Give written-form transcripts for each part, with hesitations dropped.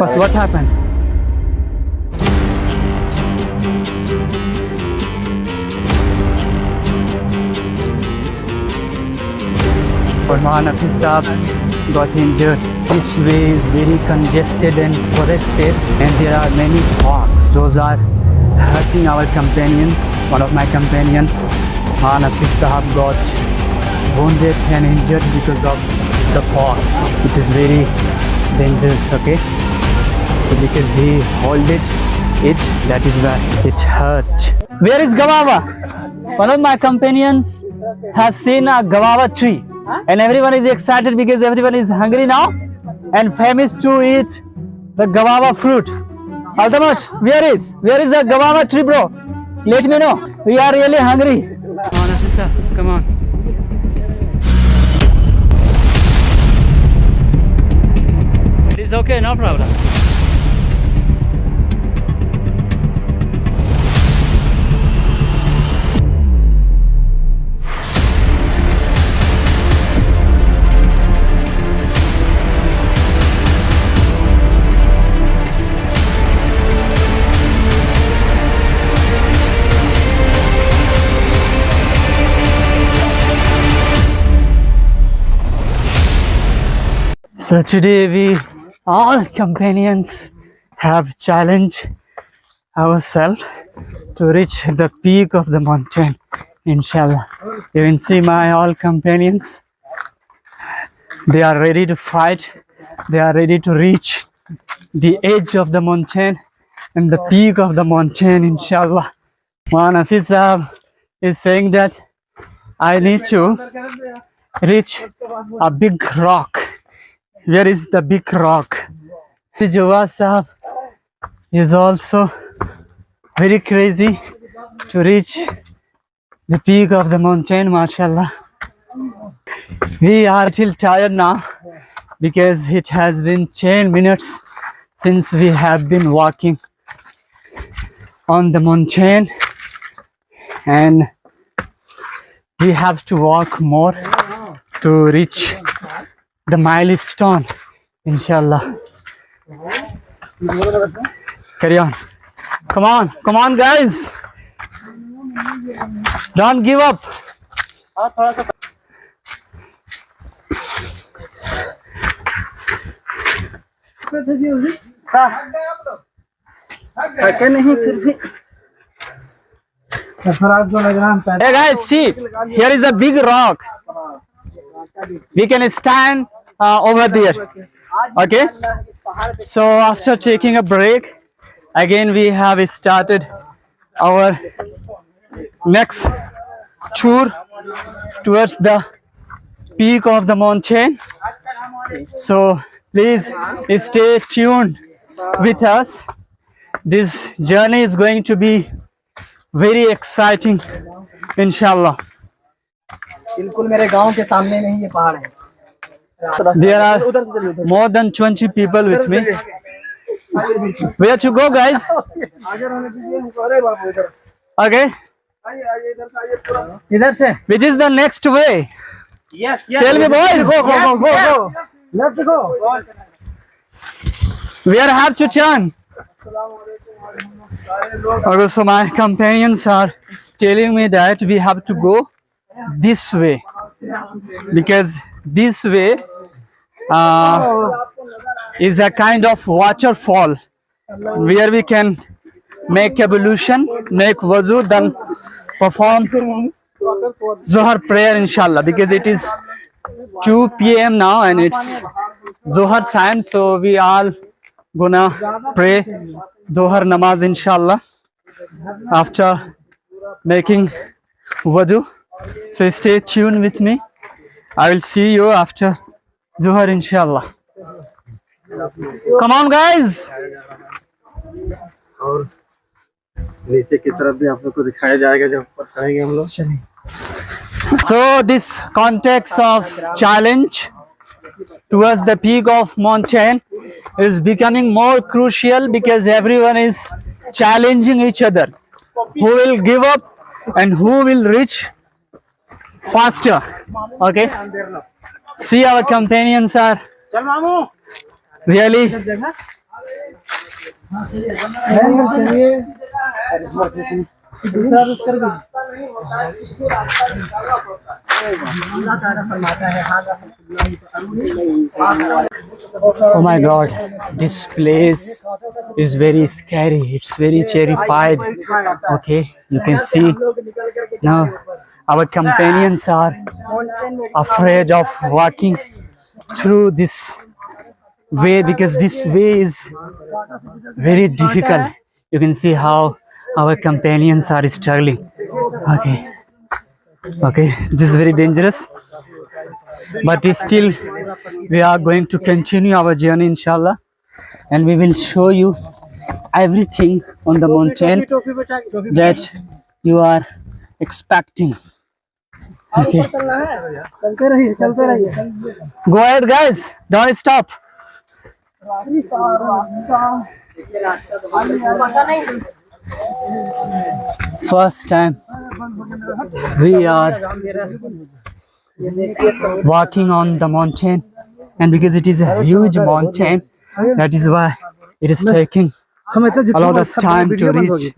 What happened? Farman Hafiz Saab got injured. This way is very congested and forested, and there are many fogs. Those are hurting our companions. One of my companions, Farman Hafiz Saab, got wounded and injured because of the fogs. It is very dangerous, okay? So because he holded it, that is why it hurt. Where is Gavava? One of my companions has seen a Gavava tree, and everyone is excited because everyone is hungry now and famous to eat the Gavava fruit. Altamash, where is the Gavava tree, bro? Let me know. We are really hungry. Come on, officer. Come on. It is okay, no problem. So today we all companions have challenged ourselves to reach the peak of the mountain, inshallah. You can see my all companions. They are ready to fight. They are ready to reach the edge of the mountain and the peak of the mountain, inshallah. One Hafiz Saab is saying that I need to reach a big rock. Where is the big rock? Jawad Sahab is also very crazy to reach the peak of the mountain, mashallah. We are a little tired now because it has been 10 minutes since we have been walking on the mountain, and we have to walk more to reach the milestone, inshallah. Carry on. Come on, guys. Don't give up. Hey guys, see, here is a big rock. We can stand over there. Okay, so after taking a break, again we have started our next tour towards the peak of the mountain. So please stay tuned with us. This journey is going to be very exciting, inshallah. बिल्कुल मेरे गांव के सामने में ही ये पहाड़ है. There are more than 20 people with me. Where to go, guys? Okay. इधर से. Which is the next way? Yes. Tell me, boys. Go. Left go. Where I have to turn? Okay, so my companions are telling me that we have to go this way because this way is a kind of waterfall where we can make ablution, make wuzu, then perform Zohar prayer, inshallah, because it is 2 p.m. now and it's Zohar time, so we all gonna pray Zohar namaz, inshallah, after making wudu. So stay tuned with me. I will see you after Zohar, inshallah. Come on, guys. और नीचे की तरफ भी आप लोग को दिखाया जाएगा जब ऊपर चढ़ेंगे हम लोग. So this context of challenge towards the peak of mountain is becoming more crucial because everyone is challenging each other. Who will give up and who will reach faster? Okay. See, our companions are really Oh my god, this place is very scary. It's very terrified. Okay, you can see now our companions are afraid of walking through this way because this way is very difficult. You can see how our companions are struggling. Okay, okay, this is very dangerous, but still we are going to continue our journey, inshallah, and we will show you everything on the mountain that you are expecting. Okay, go ahead guys, don't stop. First time we are walking on the mountain, and because it is a huge mountain, that is why it is taking a lot of time to reach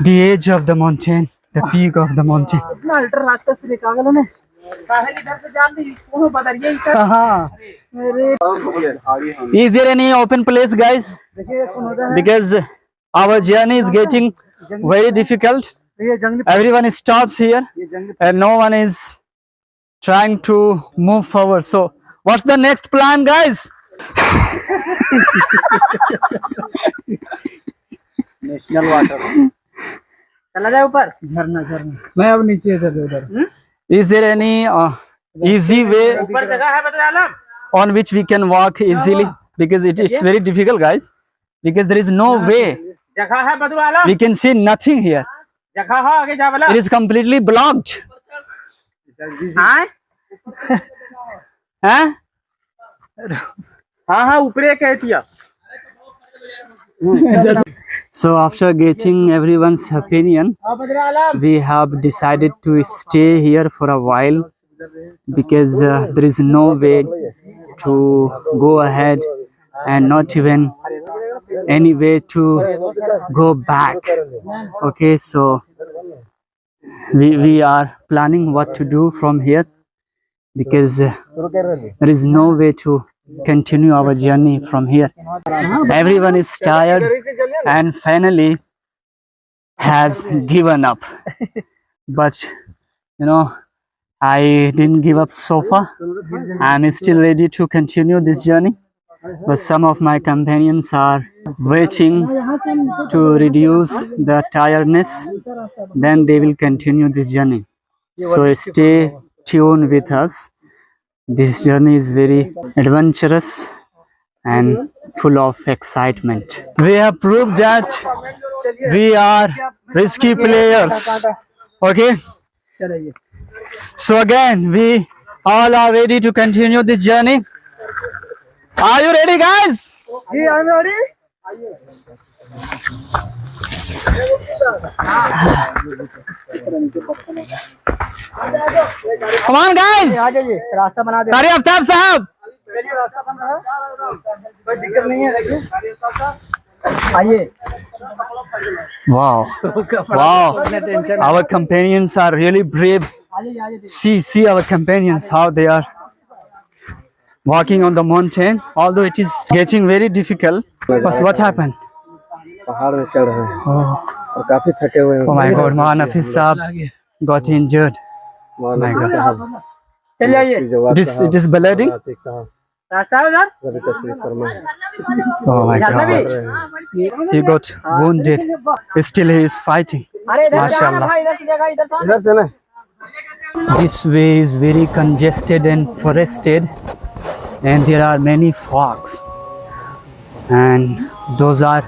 the edge of the mountain, the peak of the mountain. Is there any open place, guys? Because our journey is getting very difficult. Everyone stops here and no one is trying to move forward. So what's the next plan, guys? National water चला जाए ऊपर झरना झरना मैं अब नीचे उधर Is there any easy way ऊपर जगह है बदर आलम on which we can walk easily? Because it's very difficult, guys. Because there is no way. जगह है बदर आलम We can see nothing here. जगह है आगे जा वाला It is completely blocked. हाँ Huh? हाँ हाँ ऊपर एक है तिया So after getting everyone's opinion, हाँ बदर आलम we have decided to stay here for a while because there is no way to go ahead and not even any way to go back. Okay, so we are planning what to do from here because there is no way to continue our journey from here. Everyone is tired and finally has given up, but you know, I didn't give up so far. I'm still ready to continue this journey, but some of my companions are waiting to reduce the tiredness, then they will continue this journey. So stay tuned with us. This journey is very adventurous and full of excitement. We have proved that we are risky players. Okay, चलिए so again we all are ready to continue this journey. Are you ready, guys? जी I am ready Come on, guys. आ जाइए रास्ता बना दे Qari Aftab Sahab. चलिए रास्ता बन रहा है कोई दिक्कत नहीं है देखिए आइए Wow, wow. Our companions are really brave. See our companions, how they are walking on the mountain. Although it is getting very difficult. What happened? पहाड़ में चढ़ रहे हैं Oh, और काफी थके हुए हैं oh my God, Maulana Hafiz Sahab got injured. Maulana my God. साहब चलिए आइए जवाब It is bleeding. आतिक साहब रास्ता है उधर सभी तशरीफ फरमाए Oh my जाना God, भी he got wounded. Still he is fighting. अरे इधर से आना माशाल्लाह. भाई इधर से जगह इधर से इधर से ना This way is very congested and forested, and there are many fogs, and those are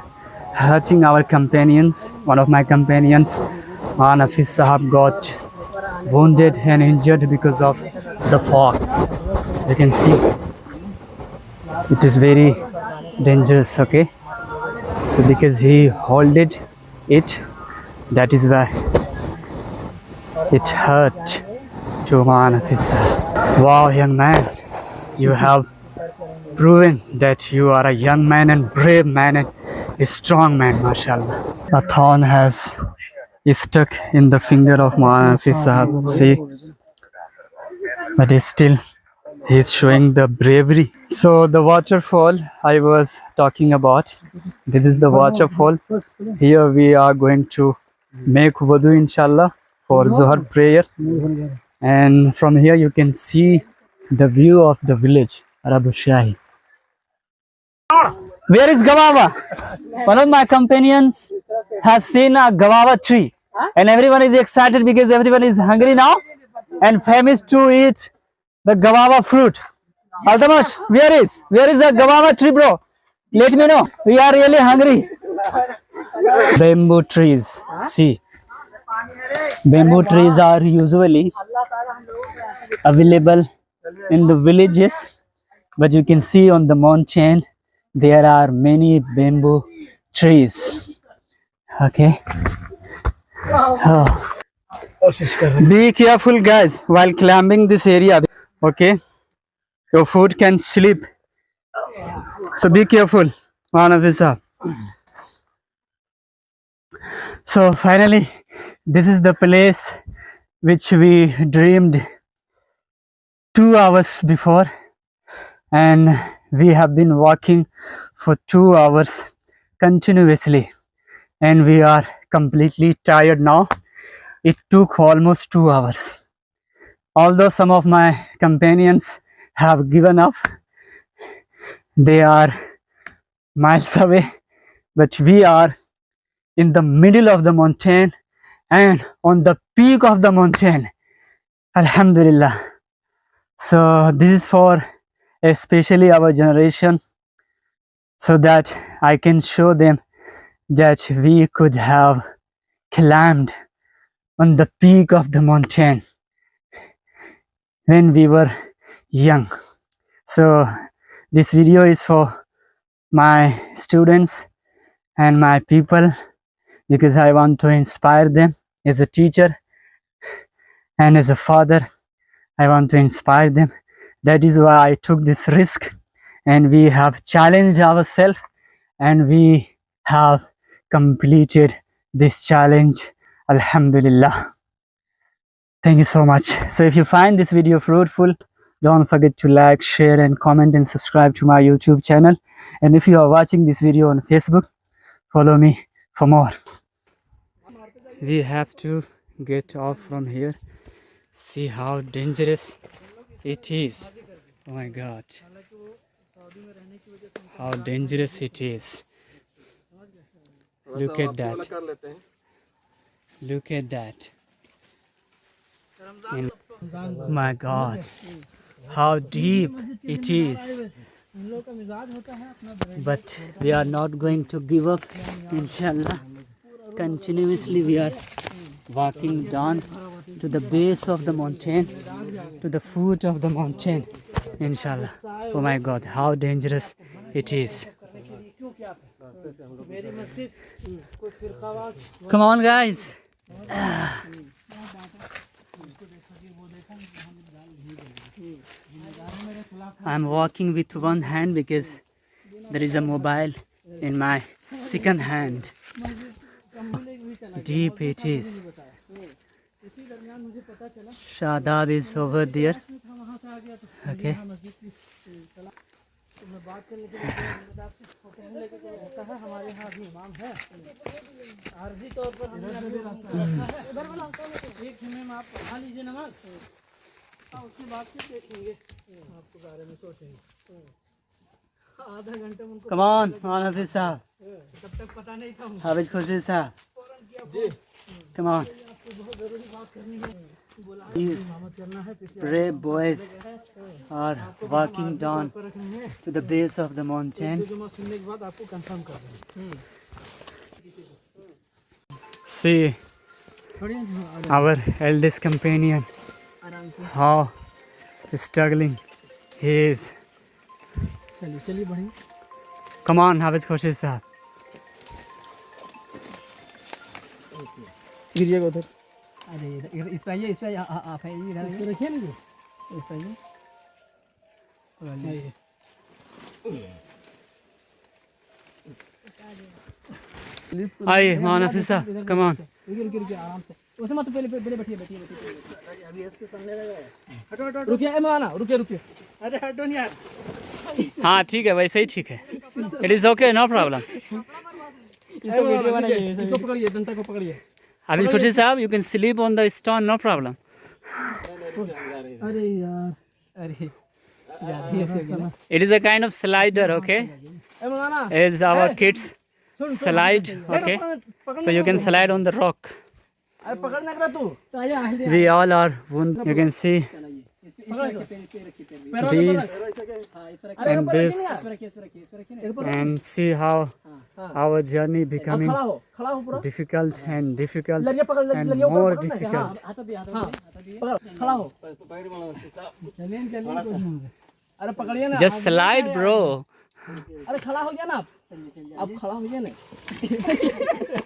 hurting our companions. One of my companions, Maulana Hafiz Sahab, got wounded and injured because of the fogs. You can see it is very dangerous. Okay, so because he holded it, that is why it hurt to Maulana Hafiz Sahab. Wow, young man, you have proven that you are a young man and brave man and a strong man, mashallah. A thorn has stuck in the finger of Hafiz Sahab. See, but he's showing the bravery. So the waterfall I was talking about, this is the waterfall. Here we are going to make wudu inshallah for Zuhar prayer, and from here you can see the view of the village Arabu Shahi. Where is Gawava? One of my companions has seen a Gawava tree, and everyone is excited because everyone is hungry now and famous to eat the Gawava fruit. Altamash, where is the Gawava tree, bro? Let me know. We are really hungry. Bamboo trees. See, bamboo trees are usually available in the villages, but you can see on the mountain there are many bamboo trees. Okay. Oh. Be careful, guys, while climbing this area. Okay, your foot can slip, so be careful. Manavisa. So finally, this is the place which we dreamed 2 hours before, and we have been walking for 2 hours continuously, and we are completely tired now. It took almost 2 hours. Although some of my companions have given up, they are miles away, but we are in the middle of the mountain and on the peak of the mountain. Alhamdulillah. So this is for especially our generation, so that I can show them that we could have climbed on the peak of the mountain when we were young. So this video is for my students and my people, because I want to inspire them as a teacher and as a father. I want to inspire them. That is why I took this risk, and we have challenged ourselves, and we have completed this challenge. Alhamdulillah. Thank you so much. So if you find this video fruitful, don't forget to like, share and comment and subscribe to my YouTube channel. And if you are watching this video on Facebook, follow me for more. We have to get off from here. See how dangerous it is. Oh my God. How dangerous it is. Look at that. Look at that. And oh my God. How deep it is. But we are not going to give up, inshallah. Continuously we are walking down to the base of the mountain, to the foot of the mountain, inshallah. Oh my God, how dangerous it is. Come on, guys. I'm walking with one hand because there is a mobile in my second hand. Deep it is. Shadab is over there. Okay. Come on, Hafiz Sahab. Hafiz Khurshid Sahab. Come on. These brave boys are walking down to the base of the mountain. See our eldest companion, how struggling he is. Come on, Hafiz Khurshid Sahab. गिरिएगा उधर। अरे इस पे आप है इधर रखिए ना इस पे Aye, man officer, come on. रुकिए आराम से उसे मत पहले पहले बैठिए बैठिए अभी इस पे सामने रहेगा हटो हटो रुकिए ए माना रुकिए रुकिए अरे हटो नहीं यार हाँ ठीक है, वैसे ही ठीक है. It is okay, no problem. इसको वीडियो बनाइए इसको पकड़िए डंडा को पकड़िए अभी खुशी साहब, you can sleep on the stone, no problem. अरे यार अरे ज्यादा ही हो गया It is a kind of slider, okay? ए माना As our kids slide, okay? So you can slide on the rock. अरे पकड़ना कर तू तो आया We all are wounded. You can see these and this, and see how our journey becoming खड़ा हो पूरा difficult and difficult लड़िया पकड़ and लड़िया more पकड़ difficult. हाथ दे पकड़ खड़ा हो चलिए अरे पकड़िए ना Just slide, bro. अरे खड़ा हो गया ना अब खड़ा हो गया ना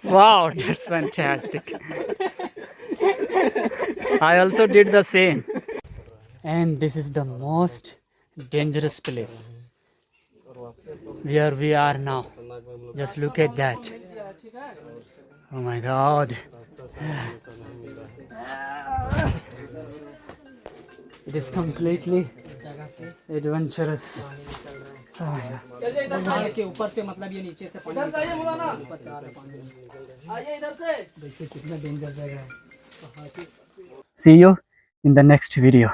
Wow, that's fantastic. I also did the same. And this is the most dangerous place where we are now. Just look at that. Oh my God. It is completely adventurous. Oh my God. के ऊपर से मतलब ये नीचे से पानी इधर से आइए मुलाना ऊपर से आ रहा पानी आइए इधर से देखिए कितना डेंजर जगह है See you in the next video.